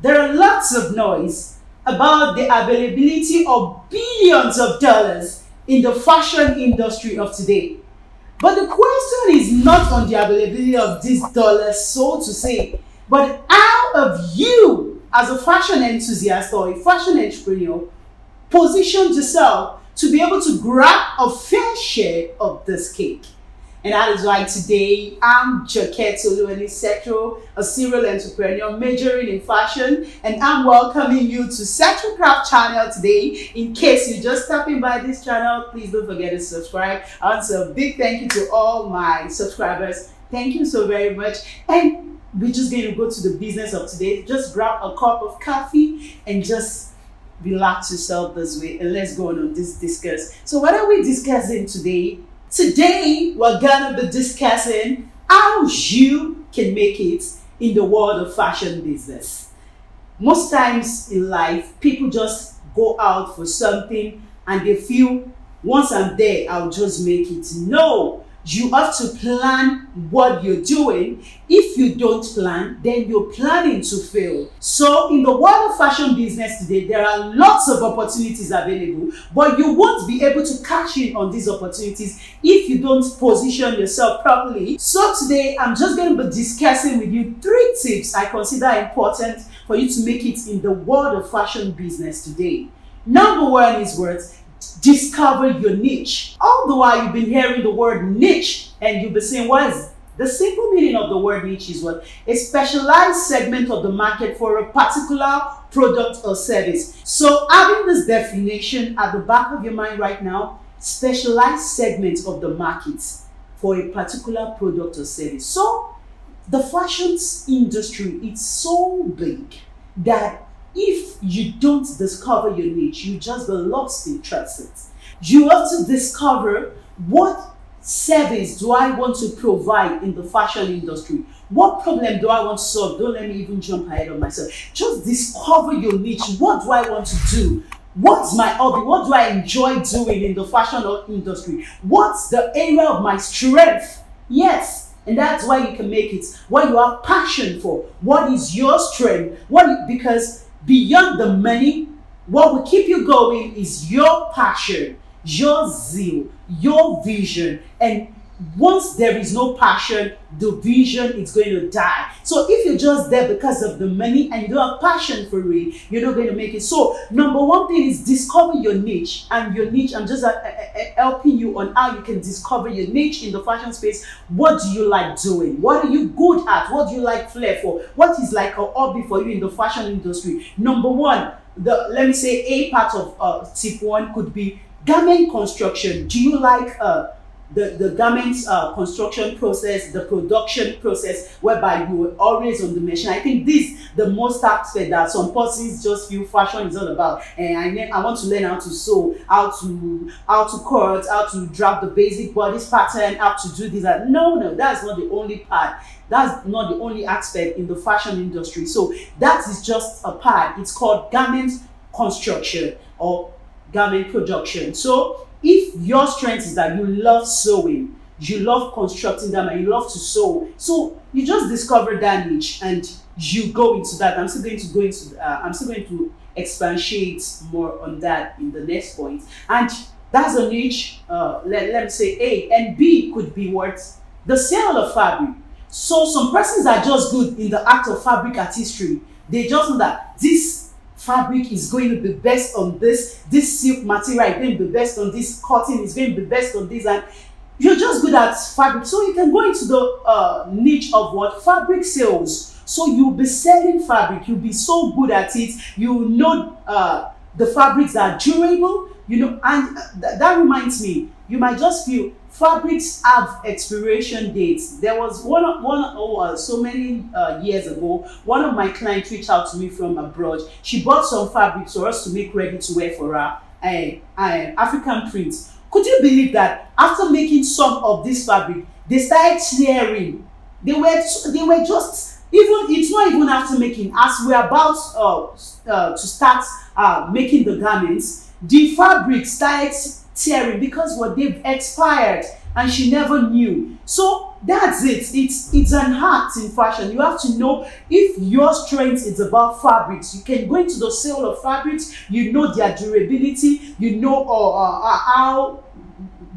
There are lots of noise about the availability of billions of dollars in the fashion industry of today. But the question is not on the availability of these dollars, so to say, but how have you, as a fashion enthusiast or a fashion entrepreneur, positioned yourself to be able to grab a fair share of this cake? And that is why today I'm Jokette Oluwanisetro, a serial entrepreneur majoring in fashion, and I'm welcoming you to Setro Craft channel today. In case you're just stopping by this channel, please don't forget to subscribe. I want to say a big thank you to all my subscribers. Thank you so very much. And we're just going to go to the business of today. Just grab a cup of coffee and just relax yourself this way, and let's go on this discuss. So what are we discussing today? Today, we're gonna be discussing how you can make it in the world of fashion business. Most times in life, people just go out for something and they feel, once I'm there, I'll just make it. No, you have to plan what you're doing. If you don't plan, then you're planning to fail. So in the world of fashion business today, there are lots of opportunities available, but you won't be able to cash in on these opportunities if you don't position yourself properly. So today, I'm just going to be discussing with you 3 tips I consider important for you to make it in the world of fashion business today. Number 1 is what? Discover your niche. All the while you've been hearing the word niche and you'll be saying, what is the simple meaning of the word niche? Is what? A specialized segment of the market for a particular product or service. So having this definition at the back of your mind right now, specialized segment of the market for a particular product or service. So the fashion industry, it's so big that if you don't discover your niche, you just be lost in transit. You have to discover, what service do I want to provide in the fashion industry? What problem do I want to solve? Don't let me even jump ahead of myself. Just discover your niche. What do I want to do? What's my hobby? What do I enjoy doing in the fashion industry? What's the area of my strength? Yes. And that's why you can make it. What you have passion for. What is your strength? Because beyond the money, what will keep you going is your passion, your zeal, your vision. And once there is no passion, the vision is going to die. So if you're just there because of the money and you don't have passion for it, you're not going to make it. So number 1 thing is discover your niche. And your niche, I'm just helping you on how you can discover your niche in the fashion space. What do you like doing? What are you good at? What do you like flair for? What is like a hobby for you in the fashion industry? Number 1, let me say a part of tip 1 could be garment construction. Do you like the garments construction process, the production process, whereby you are always on the machine? I think this the most aspect that some persons just feel fashion is all about. And I want to learn how to sew, how to cut, how to draft the basic bodice pattern, how to do this. No, that's not the only part. That's not the only aspect in the fashion industry. So that is just a part. It's called garment construction or garment production. So if your strength is that you love sewing, you love constructing them, and you love to sew, so you just discover that niche and you go into that. I'm still going to expatiate more on that in the next point. And that's a niche. Let me say A, and B could be what? The sale of fabric. So some persons are just good in the act of fabric artistry. They just know that this fabric is going to be best on this silk material is going to be best on this, cotton is going to be best on this, and you're just good at fabric. So you can go into the niche of what? Fabric sales. So you'll be selling fabric, you'll be so good at it, you know the fabrics are durable, and that reminds me, you might just feel fabrics have expiration dates. There was so many years ago, one of my clients reached out to me from abroad. She bought some fabrics for us to make ready to wear for her African prints. Could you believe that after making some of this fabric, they started tearing? They were just, even it's not even after making, as we're about to start making the garments, the fabric started tearing because they've expired. and she never knew. So that's it. It's an art in fashion. You have to know if your strength is about fabrics. You can go into the sale of fabrics. You know their durability. You know how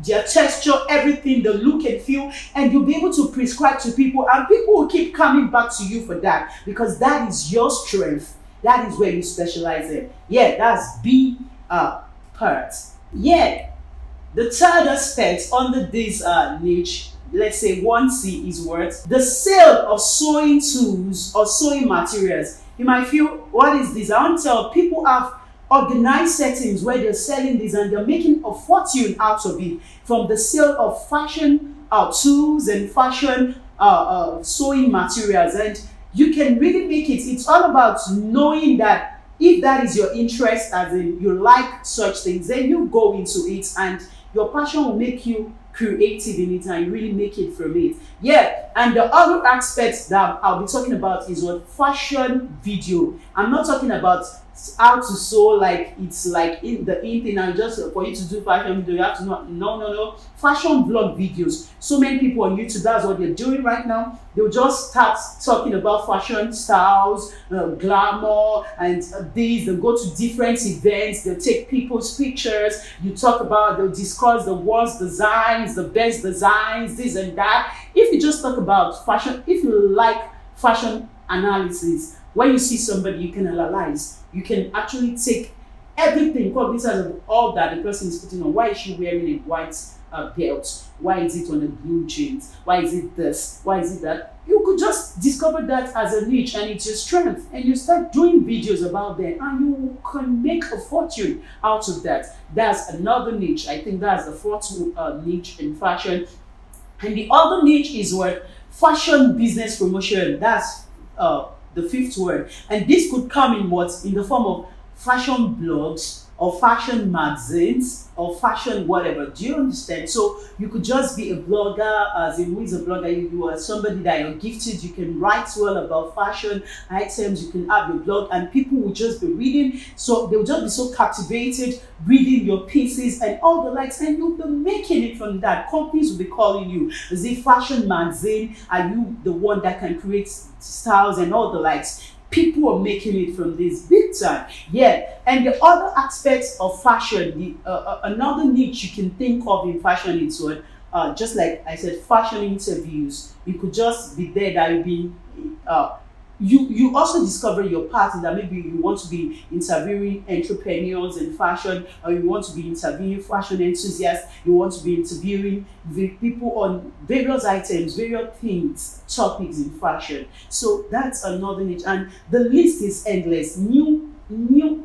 their texture, everything, the look and feel, and you'll be able to prescribe to people, and people will keep coming back to you for that because that is your strength. That is where you specialize in. Yeah, that's B part. Yeah, the third aspect under this niche, let's say 1C, is what? The sale of sewing tools or sewing materials. You might feel, what is this? I want to tell people have organized settings where they're selling this and they're making a fortune out of it from the sale of fashion tools and fashion sewing materials. And you can really make it. It's all about knowing that if that is your interest, as in you like such things, then you go into it and your passion will make you creative in it and you really make it from it. Yeah, and the other aspect that I'll be talking about is what? Fashion video. I'm not talking about how to sew like it's like in the in thing and just for you to do fashion video you have to know. No, fashion vlog videos. So many people on YouTube, that's what they're doing right now. They'll just start talking about fashion styles, glamour and these. They'll go to different events, they'll take people's pictures, they'll discuss the worst designs, the best designs, this and that. If you just talk about fashion, if you like fashion analysis, when you see somebody, you can analyze. You can actually take everything, cognizance of all that the person is putting on. Why is she wearing a white belt? Why is it on a blue jeans? Why is it this? Why is it that? You could just discover that as a niche and it's your strength. And you start doing videos about that and you can make a fortune out of that. That's another niche. I think that's the fourth niche in fashion. And the other niche is what? Fashion business promotion. That's the fifth word. And this could come in what? In the form of fashion blogs or fashion magazines or fashion whatever. Do you understand? So you could just be a blogger, as in who is a blogger? You are somebody that you're gifted, you can write well about fashion items, you can have your blog and people will just be reading. So they'll just be so captivated reading your pieces and all the likes, and you'll be making it from that. Companies will be calling you. Is it fashion magazine? Are you the one that can create styles and all the likes? People are making it from this big time. Yeah, and the other aspects of fashion, another niche you can think of in fashion is what, just like I said, fashion interviews. You could just be there, that you'll be, you also discover your path, that maybe you want to be interviewing entrepreneurs in fashion, or you want to be interviewing fashion enthusiasts, you want to be interviewing the people on various items, various things, topics in fashion. So that's another niche, and the list is endless. New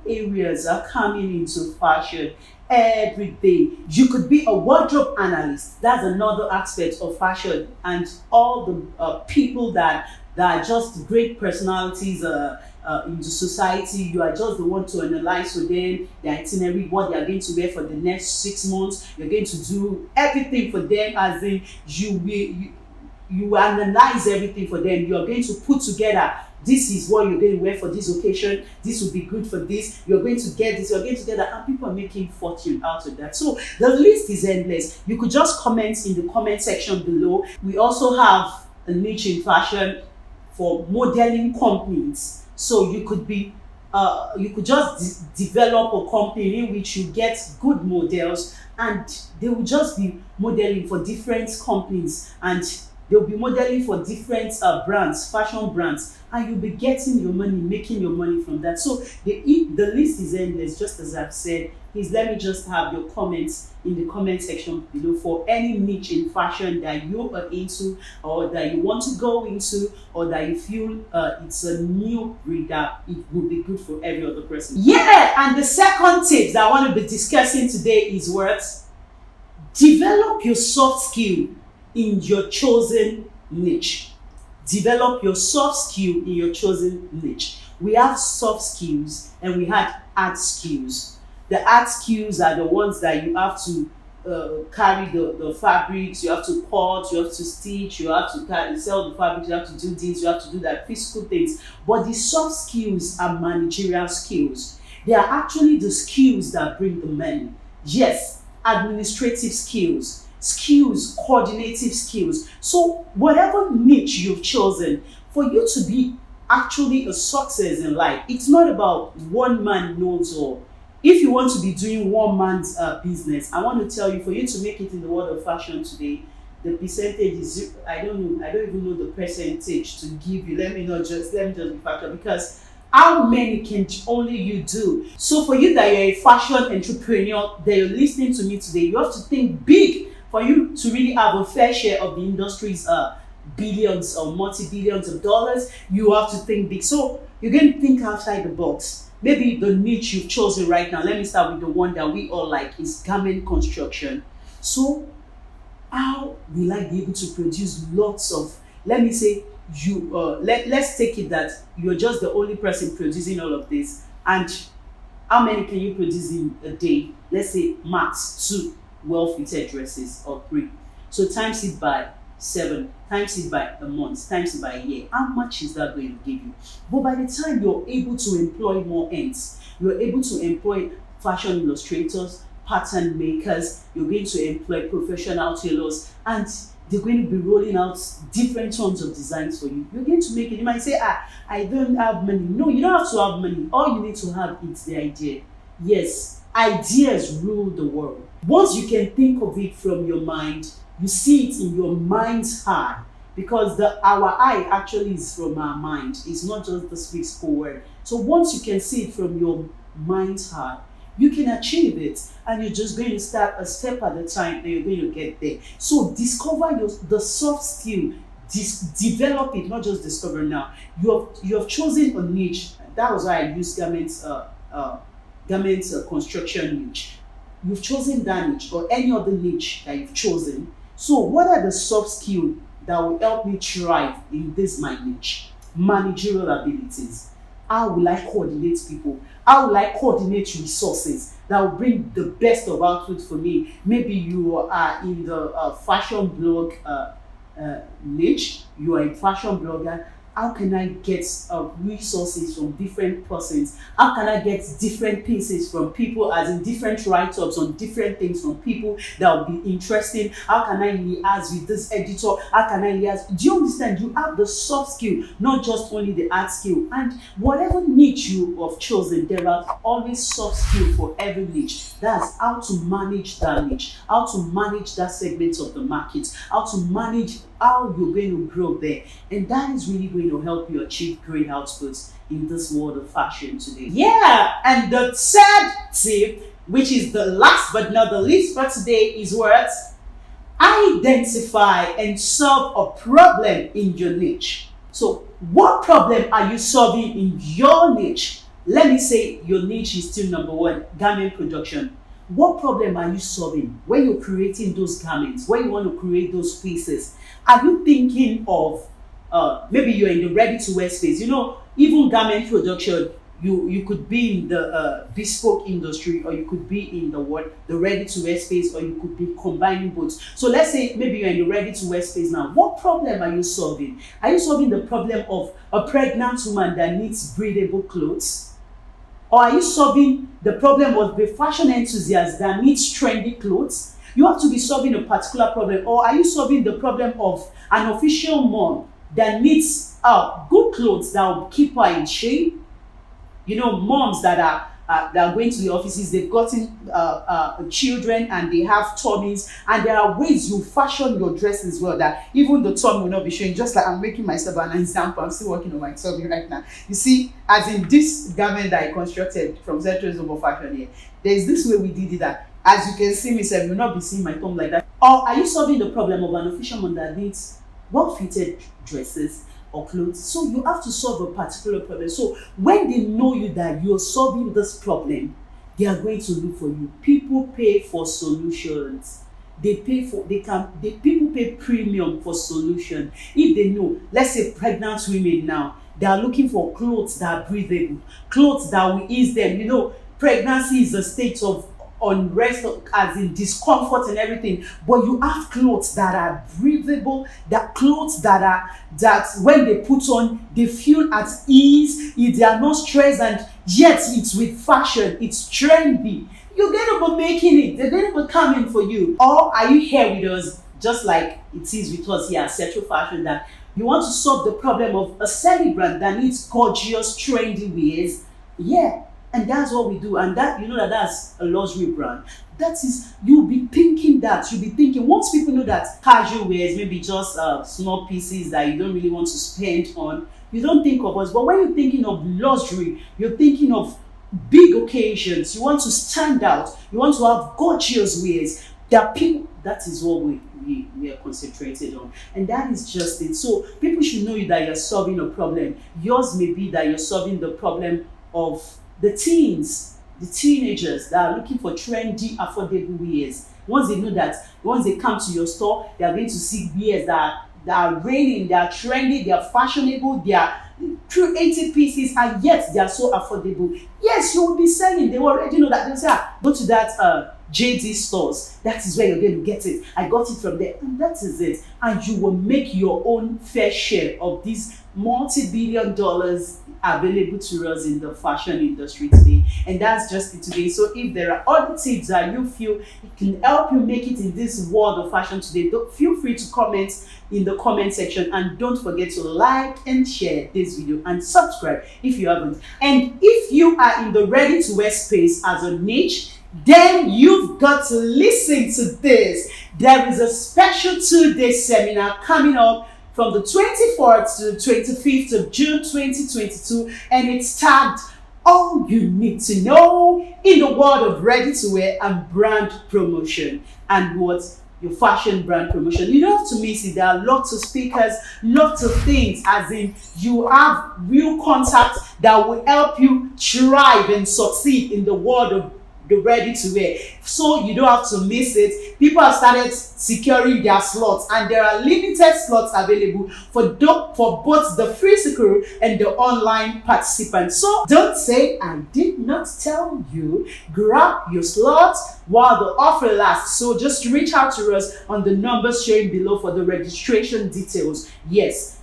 areas are coming into fashion every day. You could be a wardrobe analyst. That's another aspect of fashion, and all the people that are just great personalities in the society. You are just the one to analyze for them, their itinerary, what they are going to wear for the next 6 months. You're going to do everything for them, as in you analyze everything for them. You are going to put together, this is what you're going to wear for this occasion, this will be good for this, you're going to get this, you're going to get that, and people are making fortune out of that. So the list is endless. You could just comment in the comment section below. We also have a niche in fashion for modeling companies. So you could be you could just develop a company in which you get good models, and they will just be modeling for different companies, and they'll be modeling for different brands, fashion brands, and you'll be getting your money, making your money from that. So the list is endless, just as I've said. Please let me just have your comments in the comment section below for any niche in fashion that you are into, or that you want to go into, or that you feel it's a new breed that it would be good for every other person. Yeah, and the second tip that I want to be discussing today is what? Develop your soft skill in your chosen niche. Develop your soft skill in your chosen niche. We have soft skills and we have hard skills. The hard skills are the ones that you have to carry the fabrics, you have to cut, you have to stitch, you have to sell the fabrics, you have to do this, you have to do that, physical things. But the soft skills are managerial skills. They are actually the skills that bring the money. Yes, administrative skills. skills, coordinative skills. So whatever niche you've chosen, for you to be actually a success in life, it's not about one man knows all. If you want to be doing one man's business, I want to tell you, for you to make it in the world of fashion today, the percentage is, I don't know, I don't even know the percentage to give you. Let me just be factual, because how many can only you do? So for you that you're a fashion entrepreneur, that you're listening to me today, you have to think big for you to really have a fair share of the industry's billions or multi-billions of dollars. You have to think big. So you're going to think outside the box. Maybe the niche you've chosen right now, let me start with the one that we all like, is garment construction. So how will I be able to produce lots of, let me say, let's take it that you're just the only person producing all of this, and how many can you produce in a day? Let's say max 2 well-fitted dresses or 3. So times it by 7, times it by a month, times it by a year. How much is that going to give you? But by the time you're able to employ more hands, you're able to employ fashion illustrators, pattern makers, you're going to employ professional tailors, and they're going to be rolling out different tons of designs for you. You're going to make it. You might say, I don't have money. No, you don't have to have money. All you need to have is the idea. Yes, ideas rule the world. Once you can think of it from your mind, you see it in your mind's eye, because our eye actually is from our mind. It's not just the physical word. So once you can see it from your mind's eye, you can achieve it, and you're just going to start a step at a time, and you're going to get there. So discover the soft skill, develop it, not just discover now. You have chosen a niche. That was why I used garments construction niche. You've chosen that niche, or any other niche that you've chosen. So what are the soft skills that will help me thrive in this my niche? Managerial abilities. How will I coordinate people? How will I coordinate resources that will bring the best of output for me? Maybe you are in the fashion blog niche. You are a fashion blogger. How can I get resources from different persons? How can I get different pieces from people, as in different write-ups on different things from people that will be interesting? How can I liaise with this editor? How can I liaise? Do you understand? You have the soft skill, not just only the art skill. And whatever niche you have chosen, there are always soft skill for every niche. That's how to manage that niche, how to manage that segment of the market, how to manage how you're going to grow there. And that is really going to help you achieve great outputs in this world of fashion today. Yeah, and the third tip, which is the last but not the least for today, is what? Identify and solve a problem in your niche. So what problem are you solving in your niche? Let me say your niche is still number 1, garment production. What problem are you solving when you're creating those garments, when you want to create those pieces? Are you thinking of, maybe you're in the ready-to-wear space? You know, even garment production, you could be in the bespoke industry, or you could be in the ready-to-wear space, or you could be combining both. So let's say maybe you're in the ready-to-wear space now. What problem are you solving? Are you solving the problem of a pregnant woman that needs breathable clothes? Or are you solving the problem of the fashion enthusiast that needs trendy clothes? You have to be solving a particular problem. Or are you solving the problem of an official mom that needs good clothes that will keep her in shape? You know, moms that are going to the offices, they've gotten children and they have tummies, and there are ways you fashion your dress as well that even the tummy will not be showing. Just like I'm making myself an example, I'm still working on my tummy right now. You see, as in this garment that I constructed from Central Zone of Fashion here, there's this way we did it that, as you can see myself, you'll not be seeing my thumb like that. Or are you solving the problem of an official man that needs well-fitted dresses or clothes? So you have to solve a particular problem. So when they know you that you're solving this problem, they are going to look for you. People pay for solutions. People pay premium for solution. If they know, let's say pregnant women now, they are looking for clothes that are breathable, clothes that will ease them. You know, pregnancy is a state of unrest, as in discomfort and everything, but you have clothes that are breathable, that clothes that when they put on, they feel at ease, they are not stressed, and yet it's with fashion, it's trendy. you're going to be making it. They're going to be coming for you. Or are you here with us, just like it is with us here at Cellular Fashion, that you want to solve the problem of a celebrant that needs gorgeous, trendy wears? Yeah, and that's what we do. And that, you know, that's a luxury brand. That is, you'll be thinking that. You'll be thinking, once people know that casual wears, maybe just small pieces that you don't really want to spend on, you don't think of us. But when you're thinking of luxury, you're thinking of big occasions. You want to stand out. You want to have gorgeous wears. That people, that is what we are concentrated on. And that is just it. So people should know that you're solving a problem. Yours may be that you're solving the problem of the teens, the teenagers that are looking for trendy, affordable wears. Once they know that, once they come to your store, they are going to see wears that are reigning, they are trendy, they are fashionable, they are through 80 pieces, and yet they are so affordable. Yes, you will be selling. They already know that. They'll say, go to that JD stores. That is where you're going to get it. I got it from there, and that is it. And you will make your own fair share of these multi-billion dollars available to us in the fashion industry today. And that's just it today. So if there are other tips that you feel it can help you make it in this world of fashion today, feel free to comment in the comment section, and don't forget to like and share this video and subscribe if you haven't. And if you are in the ready to wear space as a niche, then you've got to listen to this. There is a special 2-day seminar coming up from the 24th to the 25th of June 2022, and it's tagged All You Need to Know in the World of Ready to Wear and Brand Promotion. And what? Your fashion brand promotion. You don't have to miss it. There are lots of speakers, lots of things, as in you have real contacts that will help you thrive and succeed in the world of the ready to wear. So you don't have to miss it. People have started securing their slots, and there are limited slots available for both the physical and the online participants. So don't say I did not tell you. Grab your slots while the offer lasts. So just reach out to us on the numbers showing below for the registration details. Yes.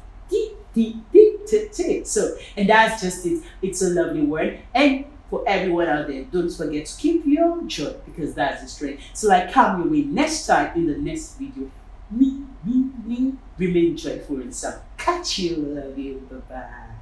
So, and that's just it. It's a lovely word. And for everyone out there, don't forget to keep your joy, because that's the strength. So I come your way next time in the next video. Me. Remain joyful and stuff. Catch you. Love you. Bye-bye.